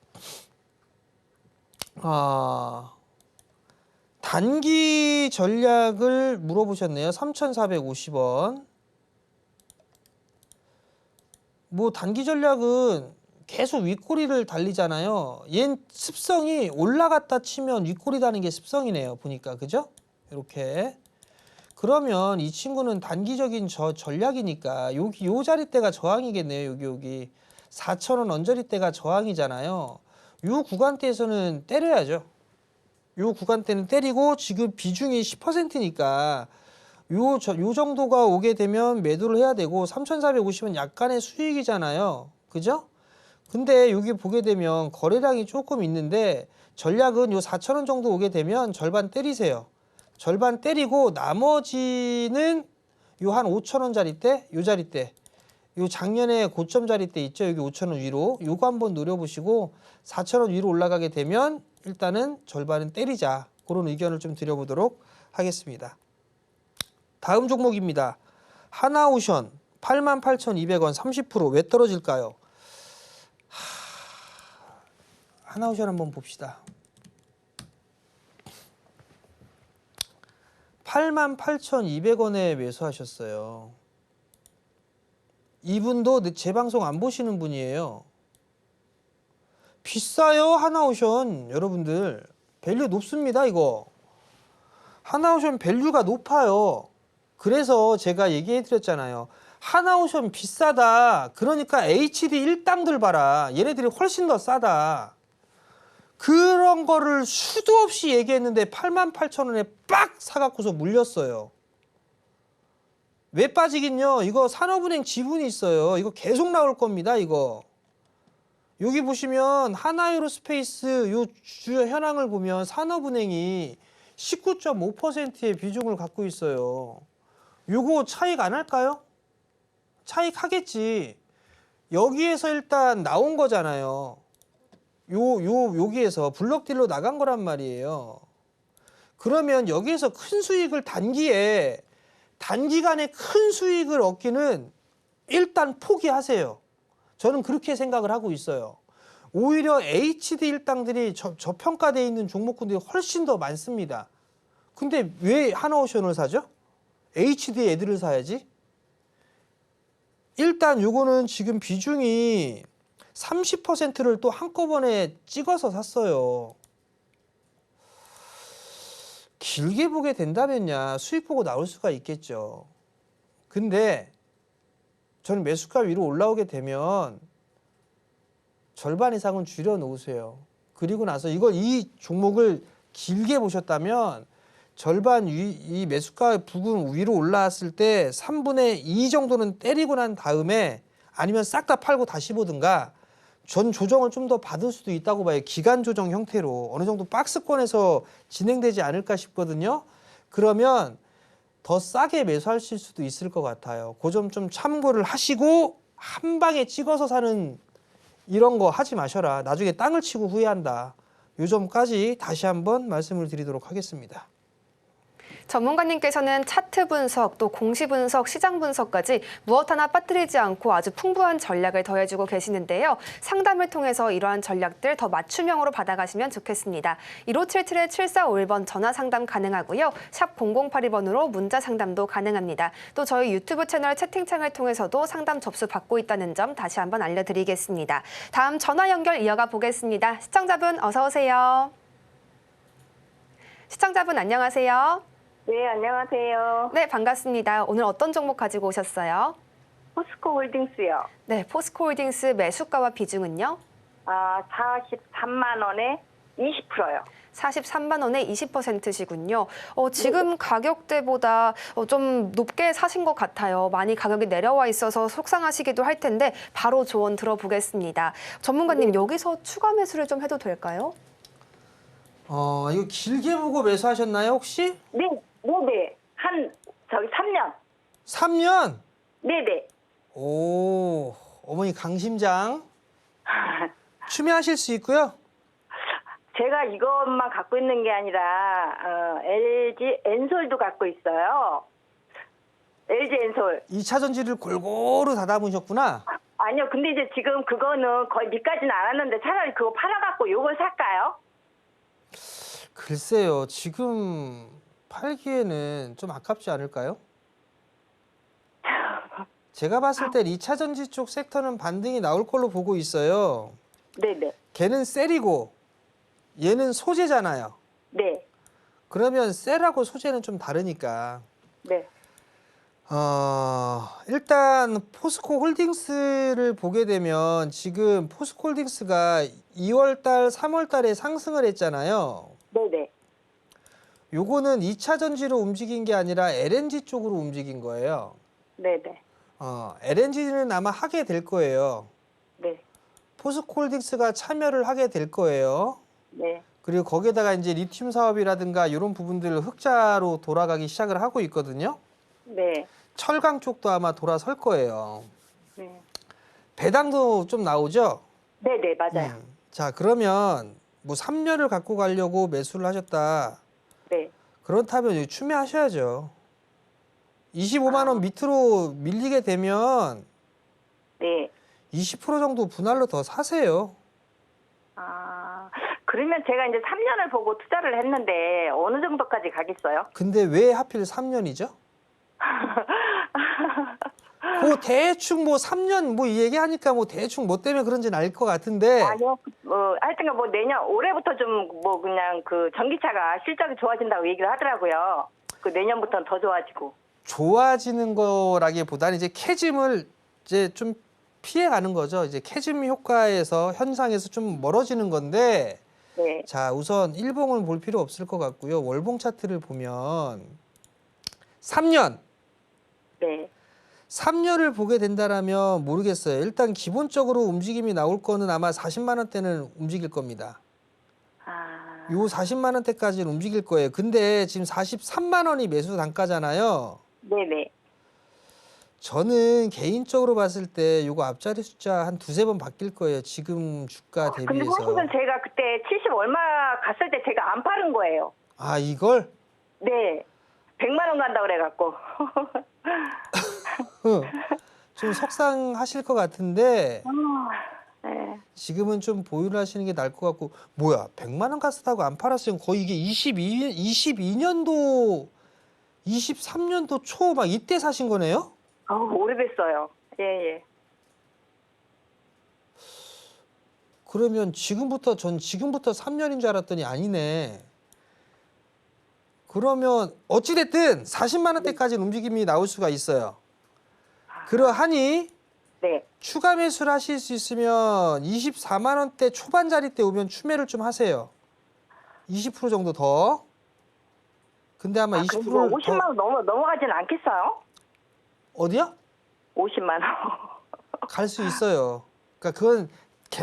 단기 전략을 물어보셨네요. 3,450원. 뭐 단기 전략은 계속 윗꼬리를 달리잖아요. 얜 습성이 올라갔다 치면 윗꼬리 다는 게 습성이네요. 보니까 그죠? 이렇게. 그러면 이 친구는 단기적인 전략이니까 여기 요 자리대가 저항이겠네요. 여기 4,000원 언저리대가 저항이잖아요. 요 구간대에서는 때려야죠. 요 구간대는 때리고 지금 비중이 10%니까 요 정도가 오게 되면 매도를 해야 되고 3,450원 약간의 수익이잖아요. 그죠? 근데 여기 보게 되면 거래량이 조금 있는데 전략은 요 4,000원 정도 오게 되면 절반 때리세요. 절반 때리고 나머지는 요 한 5,000원 자리대, 요 자리대, 요 작년에 고점 자리대 있죠. 여기 5,000원 위로 요거 한번 노려보시고 4,000원 위로 올라가게 되면 일단은 절반은 때리자. 그런 의견을 좀 드려보도록 하겠습니다. 다음 종목입니다. 하나오션 88,200원 30%왜 떨어질까요? 하나오션 한번 봅시다. 88,200원에 매수하셨어요. 이분도 제 방송 안 보시는 분이에요. 비싸요, 하나오션. 여러분들 밸류 높습니다. 이거 하나오션 밸류가 높아요. 그래서 제가 얘기해 드렸잖아요. 하나오션 비싸다. 그러니까 HD 1당들 봐라. 얘네들이 훨씬 더 싸다. 그런 거를 수도 없이 얘기했는데 88,000원에 빡 사갖고서 물렸어요. 왜 빠지긴요? 이거 산업은행 지분이 있어요. 이거 계속 나올 겁니다. 이거. 여기 보시면 하나에로스페이스 요 주요 현황을 보면 산업은행이 19.5%의 비중을 갖고 있어요. 요거 차익 안 할까요? 차익 하겠지. 여기에서 일단 나온 거잖아요. 여기에서 블록딜로 나간 거란 말이에요. 그러면 여기에서 큰 수익을 단기간에 큰 수익을 얻기는 일단 포기하세요. 저는 그렇게 생각을 하고 있어요. 오히려 HD 일당들이 저평가되어 있는 종목군들이 훨씬 더 많습니다. 근데 왜 하나오션을 사죠? HD 애들을 사야지. 일단 요거는 지금 비중이 30%를 또 한꺼번에 찍어서 샀어요. 길게 보게 된다면야 수익 보고 나올 수가 있겠죠. 근데 저는 매수가 위로 올라오게 되면 절반 이상은 줄여 놓으세요. 그리고 나서 이 종목을 길게 보셨다면 절반 이 매수가 부근 위로 올라왔을 때 3분의 2 정도는 때리고 난 다음에 아니면 싹 다 팔고 다시 보든가 전 조정을 좀 더 받을 수도 있다고 봐요. 기간 조정 형태로 어느 정도 박스권에서 진행되지 않을까 싶거든요. 그러면 더 싸게 매수하실 수도 있을 것 같아요. 그 점 좀 참고를 하시고 한 방에 찍어서 사는 이런 거 하지 마셔라. 나중에 땅을 치고 후회한다. 이 점까지 다시 한번 말씀을 드리도록 하겠습니다. 전문가님께서는 차트 분석, 또 공시 분석, 시장 분석까지 무엇 하나 빠뜨리지 않고 아주 풍부한 전략을 더해주고 계시는데요. 상담을 통해서 이러한 전략들 더 맞춤형으로 받아가시면 좋겠습니다. 1577-7451번 전화 상담 가능하고요. 샵 0082번으로 문자 상담도 가능합니다. 또 저희 유튜브 채널 채팅창을 통해서도 상담 접수 받고 있다는 점 다시 한번 알려드리겠습니다. 다음 전화 연결 이어가 보겠습니다. 시청자분 어서 오세요. 시청자분 안녕하세요. 네, 안녕하세요. 네, 반갑습니다. 오늘 어떤 종목 가지고 오셨어요? 포스코 홀딩스요. 네, 포스코홀딩스 매수가와 비중은요? 43만 원에 20%요. 43만 원에 20%시군요. 지금 가격대보다 좀 높게 사신 것 같아요. 많이 가격이 내려와 있어서 속상하시기도 할 텐데 바로 조언 들어보겠습니다. 전문가님, 여기서 추가 매수를 좀 해도 될까요? 이거 길게 보고 매수하셨나요, 혹시? 네. 3년. 3년? 네네. 오, 어머니 강심장. 추매하실 수 있고요. 제가 이것만 갖고 있는 게 아니라 LG 엔솔도 갖고 있어요. LG 엔솔. 2차 전지를 골고루 다 담으셨구나. 아니요, 근데 이제 지금 그거는 거의 밑까지는 안 왔는데 차라리 그거 팔아갖고 요걸 살까요? 글쎄요, 지금 팔기에는 좀 아깝지 않을까요? 제가 봤을 때 2차 전지 쪽 섹터는 반등이 나올 걸로 보고 있어요. 네네. 걔는 셀이고 얘는 소재잖아요. 네. 그러면 셀하고 소재는 좀 다르니까. 네. 일단 포스코 홀딩스를 보게 되면 지금 포스코 홀딩스가 2월달, 3월달에 상승을 했잖아요. 네네. 요거는 2차 전지로 움직인 게 아니라 LNG 쪽으로 움직인 거예요. 네네. LNG는 아마 하게 될 거예요. 네. 포스코 홀딩스가 참여를 하게 될 거예요. 네. 그리고 거기에다가 이제 리튬 사업이라든가 이런 부분들 흑자로 돌아가기 시작을 하고 있거든요. 네. 철강 쪽도 아마 돌아설 거예요. 네. 배당도 좀 나오죠? 네네, 맞아요. 자, 그러면 뭐 3년을 갖고 가려고 매수를 하셨다. 네. 그렇다면 추매하셔야죠. 25만 원 밑으로 밀리게 되면 네. 20% 정도 분할로 더 사세요. 그러면 제가 이제 3년을 보고 투자를 했는데 어느 정도까지 가겠어요? 근데 왜 하필 3년이죠? 그 대충 뭐 3년 뭐 얘기하니까 뭐 대충 뭐 때문에 그런지는 알 것 같은데. 아니요. 하여튼간 뭐 내년 올해부터 좀 뭐 그냥 그 전기차가 실적이 좋아진다고 얘기를 하더라고요. 그 내년부터는 더 좋아지고. 좋아지는 거라기보다는 이제 캐즘을 이제 좀 피해가는 거죠. 이제 캐즘 효과에서 현상에서 좀 멀어지는 건데. 네. 자, 우선 일봉을 볼 필요 없을 것 같고요. 월봉 차트를 보면 3년. 네. 3년을 보게 된다라면 모르겠어요. 일단 기본적으로 움직임이 나올 거는 아마 40만 원대는 움직일 겁니다. 요 40만 원대까지는 움직일 거예요. 근데 지금 43만 원이 매수 단가잖아요. 네네. 저는 개인적으로 봤을 때 요거 앞자리 숫자 한 두세 번 바뀔 거예요. 지금 주가 근데 대비해서. 사실은 제가 그때 70 얼마 갔을 때 제가 안 파는 거예요. 아, 이걸? 네. 100만 원 간다 그래갖고. 좀 속상하실 것 같은데 네. 지금은 좀 보유를 하시는 게 나을 것 같고. 뭐야, 100만 원 갔다고 안 팔았으면 거의 이게 22년도 23년도 초 막 이때 사신 거네요? 오래됐어요. 예. 그러면 지금부터 3년인 줄 알았더니 아니네. 그러면 어찌됐든 40만 원대까지는 움직임이 나올 수가 있어요. 그러하니 네. 추가 매수를 하실 수 있으면 24만 원대 초반자리 때 오면 추매를 좀 하세요. 20% 정도 더. 근데 아마 20%를 50만 원 넘어가진 않겠어요? 어디요? 50만 원. 갈 수 있어요. 그러니까 그건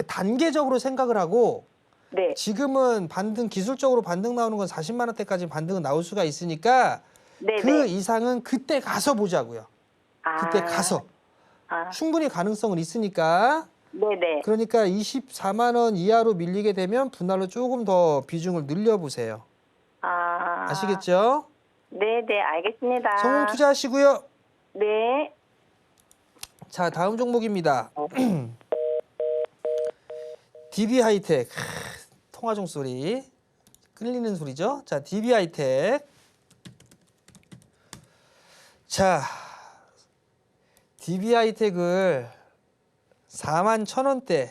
단계적으로 생각을 하고 네. 지금은 반등 기술적으로 반등 나오는 건 40만 원대까지 반등은 나올 수가 있으니까 네. 그 이상은 그때 가서 보자고요. 그때 가서 충분히 가능성은 있으니까. 네네. 그러니까 24만 원 이하로 밀리게 되면 분할로 조금 더 비중을 늘려보세요. 아시겠죠? 네네, 알겠습니다. 성공 투자하시고요. 네. 자, 다음 종목입니다. DB 하이텍. 통화종 소리. 끌리는 소리죠? 자, DB 하이텍. 자, DB 하이텍을 41,000원대,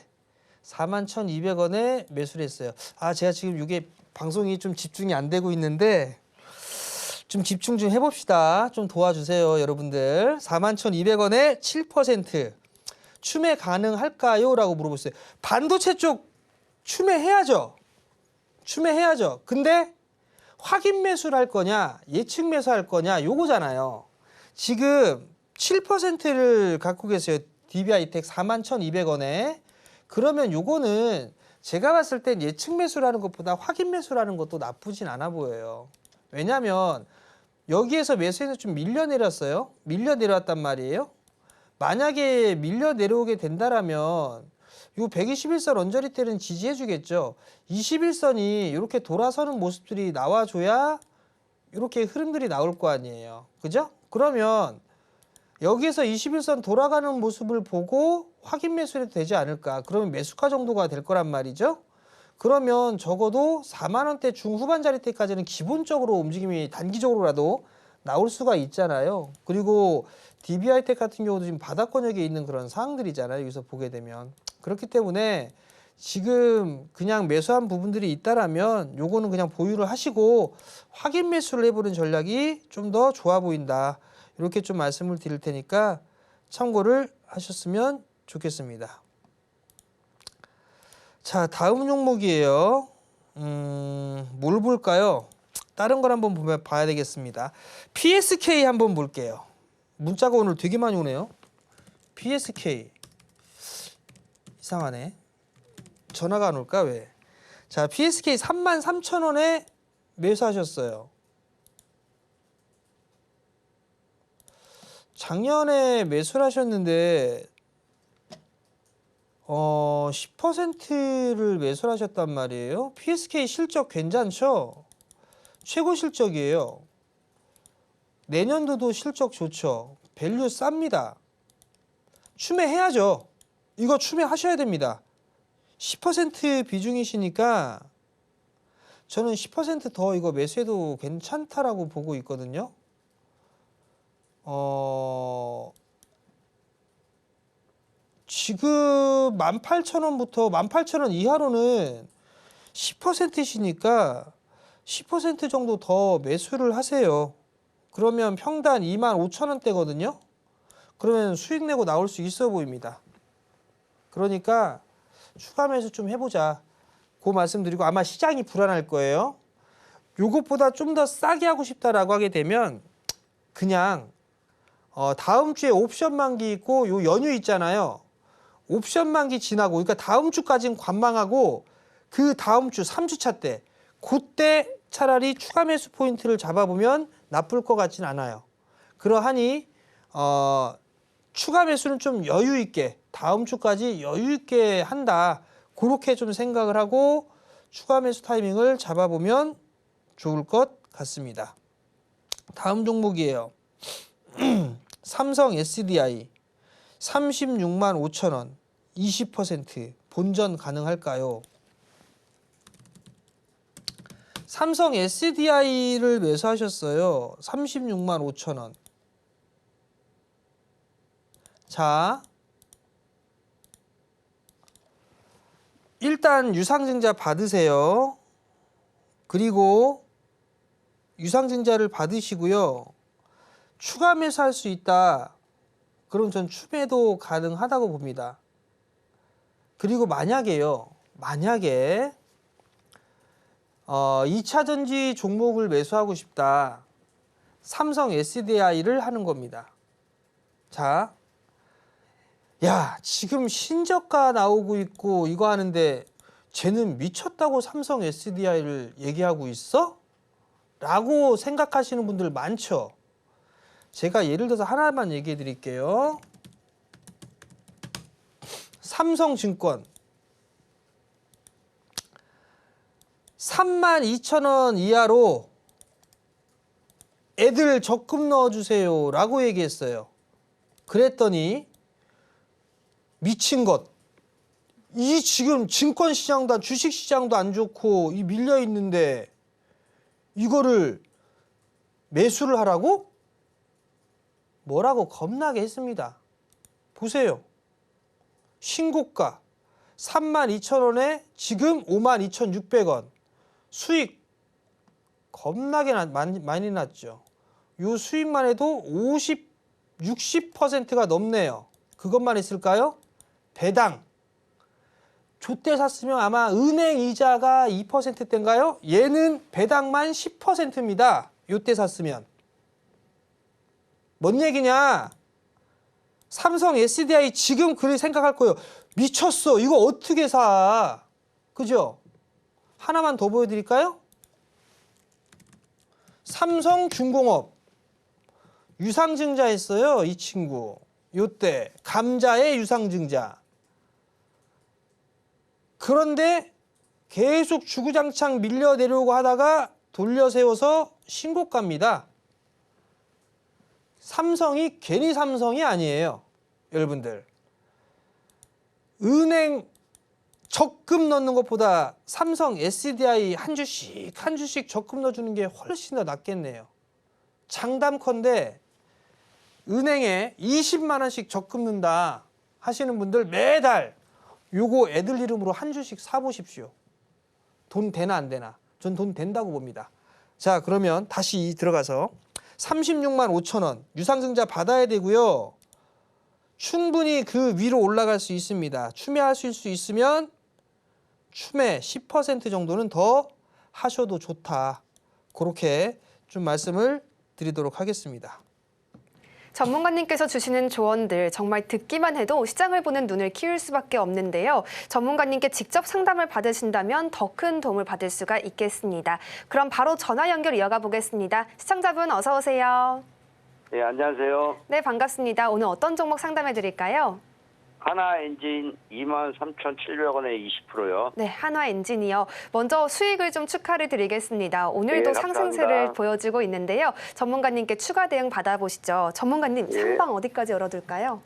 41,200원에 매수를 했어요. 제가 지금 이게 방송이 좀 집중이 안 되고 있는데 좀 집중 좀 해봅시다. 좀 도와주세요, 여러분들. 41,200원에 7% 추매 가능할까요? 라고 물어보셨어요. 반도체 쪽 추매해야죠. 추매해야죠. 근데 확인 매수를 할 거냐, 예측 매수할 거냐, 요거잖아요. 지금 7%를 갖고 계세요. DB하이텍 41,200원에. 그러면 요거는 제가 봤을 땐 예측 매수라는 것보다 확인 매수라는 것도 나쁘진 않아 보여요. 왜냐하면 여기에서 매수해서 좀 밀려 내렸어요. 밀려 내려왔단 말이에요. 만약에 밀려 내려오게 된다라면 요 121선 언저리 때는 지지해 주겠죠. 21선이 이렇게 돌아서는 모습들이 나와줘야 이렇게 흐름들이 나올 거 아니에요. 그죠? 그러면 여기에서 21선 돌아가는 모습을 보고 확인 매수해도 되지 않을까. 그러면 매수가 정도가 될 거란 말이죠. 그러면 적어도 4만 원대 중후반자리 때까지는 기본적으로 움직임이 단기적으로라도 나올 수가 있잖아요. 그리고 DB하이텍 같은 경우도 지금 바닥권역에 있는 그런 상황들이잖아요. 여기서 보게 되면. 그렇기 때문에 지금 그냥 매수한 부분들이 있다라면 요거는 그냥 보유를 하시고 확인 매수를 해보는 전략이 좀 더 좋아 보인다. 이렇게 좀 말씀을 드릴 테니까 참고를 하셨으면 좋겠습니다. 자, 다음 종목이에요. 뭘 볼까요? 다른 걸 한번 봐야 되겠습니다. PSK 한번 볼게요. 문자가 오늘 되게 많이 오네요. PSK. 이상하네. 전화가 안 올까? 왜? 자, PSK 33,000원에 매수하셨어요. 작년에 매수를 하셨는데 10%를 매수를 하셨단 말이에요. PSK 실적 괜찮죠? 최고 실적이에요. 내년도도 실적 좋죠. 밸류 쌉니다. 추매해야죠. 이거 추매하셔야 됩니다. 10% 비중이시니까 저는 10% 이거 매수해도 괜찮다라고 보고 있거든요. 지금 18,000원부터 18,000원 이하로는 10%시니까 10% 정도 더 매수를 하세요. 그러면 평단 25,000원대거든요. 그러면 수익 내고 나올 수 있어 보입니다. 그러니까 추가 매수 좀 해보자. 그 말씀드리고 아마 시장이 불안할 거예요. 요것보다 좀 더 싸게 하고 싶다라고 하게 되면 그냥 다음 주에 옵션 만기 있고 요 연휴 있잖아요. 옵션 만기 지나고 그러니까 다음 주까지는 관망하고 그 다음 주 3주차 때 그때 차라리 추가 매수 포인트를 잡아보면 나쁠 것 같진 않아요. 그러하니 추가 매수는 좀 여유 있게 다음 주까지 여유 있게 한다. 그렇게 좀 생각을 하고 추가 매수 타이밍을 잡아보면 좋을 것 같습니다. 다음 종목이에요. 삼성 SDI 36만 5천 원 20% 본전 가능할까요? 삼성 SDI를 매수하셨어요. 36만 5천 원. 자, 일단 유상증자 받으세요. 그리고 유상증자를 받으시고요. 추가 매수할 수 있다. 그럼 전 추매도 가능하다고 봅니다. 그리고 만약에 2차전지 종목을 매수하고 싶다. 삼성 SDI를 하는 겁니다. 자, 야, 지금 신저가 나오고 있고 이거 하는데 쟤는 미쳤다고 삼성 SDI를 얘기하고 있어? 라고 생각하시는 분들 많죠. 제가 예를 들어서 하나만 얘기해 드릴게요. 삼성증권 32,000원 이하로 애들 적금 넣어주세요 라고 얘기했어요. 그랬더니 미친 것. 이 지금 증권시장도 주식시장도 안 좋고 이 밀려 있는데 이거를 매수를 하라고? 뭐라고 겁나게 했습니다. 보세요. 신고가 32,000원에 지금 52,600원. 수익 겁나게 많이 났죠. 요 수익만 해도 60%가 넘네요. 그것만 있을까요? 배당. 조때 샀으면 아마 은행 이자가 2%대인가요? 얘는 배당만 10%입니다. 요때 샀으면. 뭔 얘기냐? 삼성 SDI 지금 그렇게 생각할 거예요. 미쳤어. 이거 어떻게 사? 그죠? 하나만 더 보여드릴까요? 삼성중공업. 유상증자 했어요. 이 친구. 요때 감자의 유상증자. 그런데 계속 주구장창 밀려 내려오고 하다가 돌려 세워서 신고가입니다. 삼성이 괜히 삼성이 아니에요. 여러분들. 은행 적금 넣는 것보다 삼성 SDI 한 주씩 적금 넣어주는 게 훨씬 더 낫겠네요. 장담컨대 은행에 20만 원씩 적금 넣는다 하시는 분들 매달 요거 애들 이름으로 한 주씩 사보십시오. 돈 되나 안 되나? 전 돈 된다고 봅니다. 자, 그러면 다시 들어가서 36만 5천 원 유상증자 받아야 되고요. 충분히 그 위로 올라갈 수 있습니다. 추매하실 수 있으면 추매 10% 정도는 더 하셔도 좋다. 그렇게 좀 말씀을 드리도록 하겠습니다. 전문가님께서 주시는 조언들 정말 듣기만 해도 시장을 보는 눈을 키울 수밖에 없는데요. 전문가님께 직접 상담을 받으신다면 더 큰 도움을 받을 수가 있겠습니다. 그럼 바로 전화 연결 이어가 보겠습니다. 시청자분 어서 오세요. 네, 안녕하세요. 네, 반갑습니다. 오늘 어떤 종목 상담해 드릴까요? 하나 엔진 23,700원에 20%요. 네, 한화 엔진이요. 먼저 수익을 좀 축하를 드리겠습니다. 오늘도 네, 상승세를 감사합니다. 보여주고 있는데요. 전문가님께 추가 대응 받아보시죠. 전문가님, 예. 상방 어디까지 열어둘까요?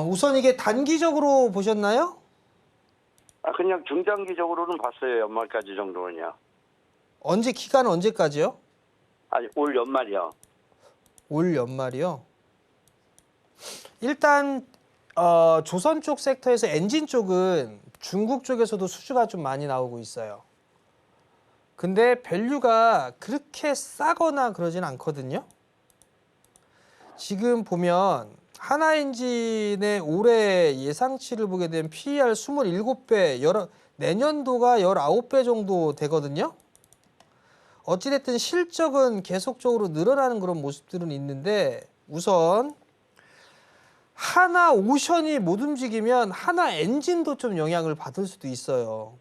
우선 이게 단기적으로 보셨나요? 그냥 중장기적으로는 봤어요. 연말까지 정도는요. 기간은 언제까지요? 아니, 올 연말이요. 올 연말이요. 일단 조선 쪽 섹터에서 엔진 쪽은 중국 쪽에서도 수주가 좀 많이 나오고 있어요. 근데 밸류가 그렇게 싸거나 그러진 않거든요. 지금 보면 하나엔진의 올해 예상치를 보게 되면 PER 27배, 내년도가 19배 정도 되거든요. 어찌됐든 실적은 계속적으로 늘어나는 그런 모습들은 있는데 우선 하나오션이 못 움직이면 하나엔진도 좀 영향을 받을 수도 있어요.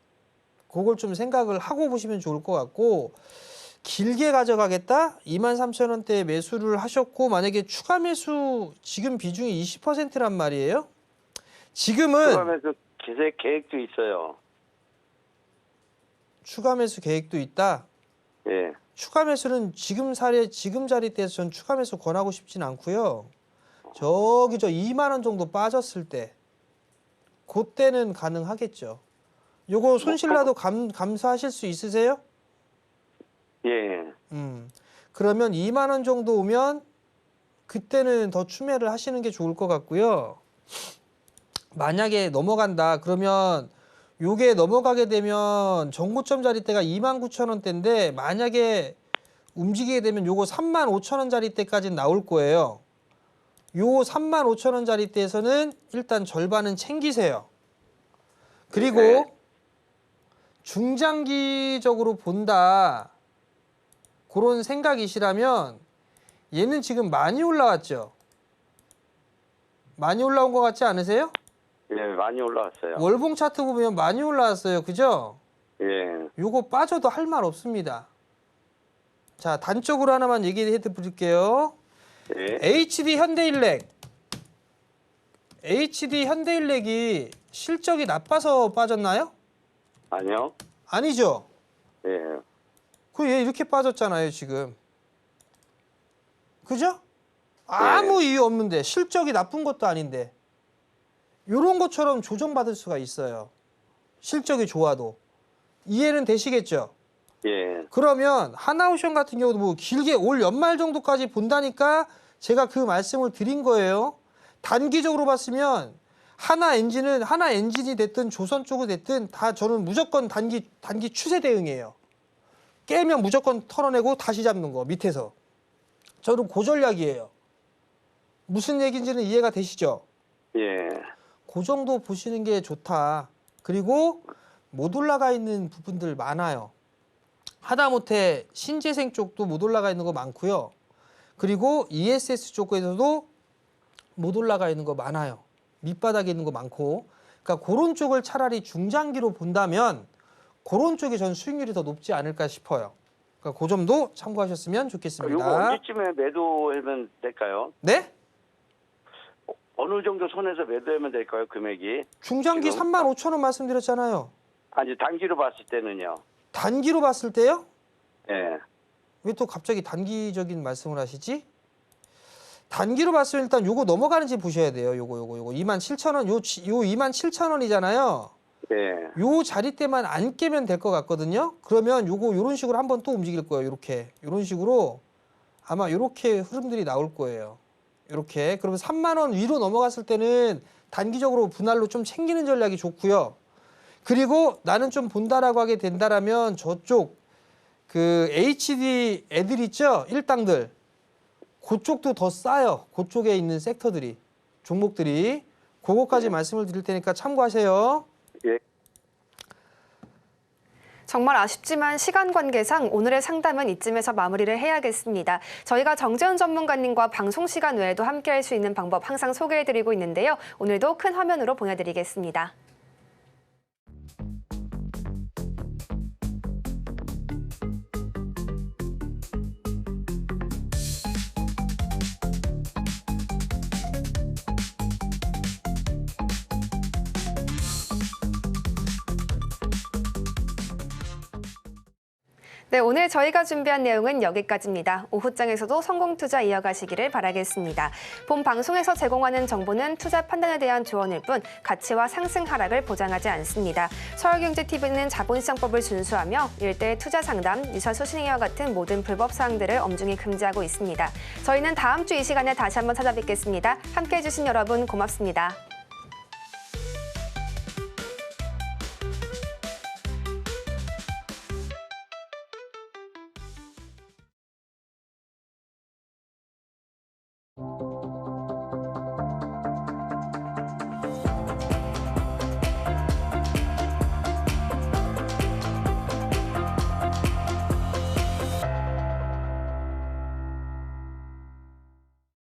그걸 좀 생각을 하고 보시면 좋을 것 같고 길게 가져가겠다? 23,000원대에 매수를 하셨고 만약에 추가 매수 지금 비중이 20%란 말이에요. 지금은 추가 매수 계획도 있어요. 추가 매수 계획도 있다. 예. 추가 매수는 지금 자리대에서 전 추가 매수 권하고 싶진 않고요. 저 2만 원 정도 빠졌을 때 그때는 가능하겠죠. 요거 손실라도 감수하실 수 있으세요? 예. 그러면 2만 원 정도 오면 그때는 더 추매를 하시는 게 좋을 것 같고요. 만약에 넘어간다 그러면 요게 넘어가게 되면 정고점 자리대가 29,000원대인데 만약에 움직이게 되면 요거 35,000원 자리대까지 나올 거예요. 요 35,000원 자리대에서는 일단 절반은 챙기세요. 그리고 네. 중장기적으로 본다 그런 생각이시라면 얘는 지금 많이 올라왔죠. 많이 올라온 것 같지 않으세요? 예, 많이 올라왔어요. 월봉 차트 보면 많이 올라왔어요. 그죠? 예. 요거 빠져도 할 말 없습니다. 자, 단적으로 하나만 얘기해 드릴게요. 예. HD 현대일렉이 실적이 나빠서 빠졌나요? 아니요. 아니죠. 예. 얘 이렇게 빠졌잖아요, 지금. 그죠? 아무 이유 없는데 실적이 나쁜 것도 아닌데 요런 것처럼 조정받을 수가 있어요. 실적이 좋아도. 이해는 되시겠죠? 예. 그러면 하나오션 같은 경우도 뭐 길게 올 연말 정도까지 본다니까 제가 그 말씀을 드린 거예요. 단기적으로 봤으면 하나 엔진이 됐든 조선 쪽이 됐든 다 저는 무조건 단기 추세 대응이에요. 깨면 무조건 털어내고 다시 잡는 거 밑에서. 저는 그 전략이에요. 무슨 얘기인지는 이해가 되시죠? 예. 그 정도 보시는 게 좋다. 그리고 못 올라가 있는 부분들 많아요. 하다못해 신재생 쪽도 못 올라가 있는 거 많고요. 그리고 ESS 쪽에서도 못 올라가 있는 거 많아요. 밑바닥에 있는 거 많고. 그러니까 그런 쪽을 차라리 중장기로 본다면 그런 쪽이 전 수익률이 더 높지 않을까 싶어요. 그러니까 그 점도 참고하셨으면 좋겠습니다. 이거 언제쯤에 매도하면 될까요? 네? 어느 정도 손에서 매도하면 될까요? 금액이? 중장기 지금? 35,000원 말씀드렸잖아요. 아니, 단기로 봤을 때는요. 단기로 봤을 때요? 예. 왜 또 갑자기 단기적인 말씀을 하시지? 단기로 봤으면 일단 요거 넘어가는지 보셔야 돼요. 요거 27,000원, 요 27,000원이잖아요. 예. 요 자리대만 안 깨면 될 것 같거든요. 그러면 요런 식으로 한번 또 움직일 거예요. 요런 식으로 아마 요렇게 흐름들이 나올 거예요. 요렇게. 그러면 3만 원 위로 넘어갔을 때는 단기적으로 분할로 좀 챙기는 전략이 좋고요. 그리고 나는 좀 본다라고 하게 된다라면 저쪽 그 HD 애들 있죠? 일당들. 그쪽도 더 싸요. 그쪽에 있는 섹터들이, 종목들이. 그거까지 말씀을 드릴 테니까 참고하세요. 예. 정말 아쉽지만 시간 관계상 오늘의 상담은 이쯤에서 마무리를 해야겠습니다. 저희가 정재훈 전문가님과 방송 시간 외에도 함께할 수 있는 방법 항상 소개해드리고 있는데요. 오늘도 큰 화면으로 보내드리겠습니다. 네, 오늘 저희가 준비한 내용은 여기까지입니다. 오후장에서도 성공투자 이어가시기를 바라겠습니다. 본 방송에서 제공하는 정보는 투자 판단에 대한 조언일 뿐 가치와 상승 하락을 보장하지 않습니다. 서울경제TV는 자본시장법을 준수하며 일대 투자 상담, 유사 수신행위와 같은 모든 불법 사항들을 엄중히 금지하고 있습니다. 저희는 다음 주 이 시간에 다시 한번 찾아뵙겠습니다. 함께해 주신 여러분 고맙습니다.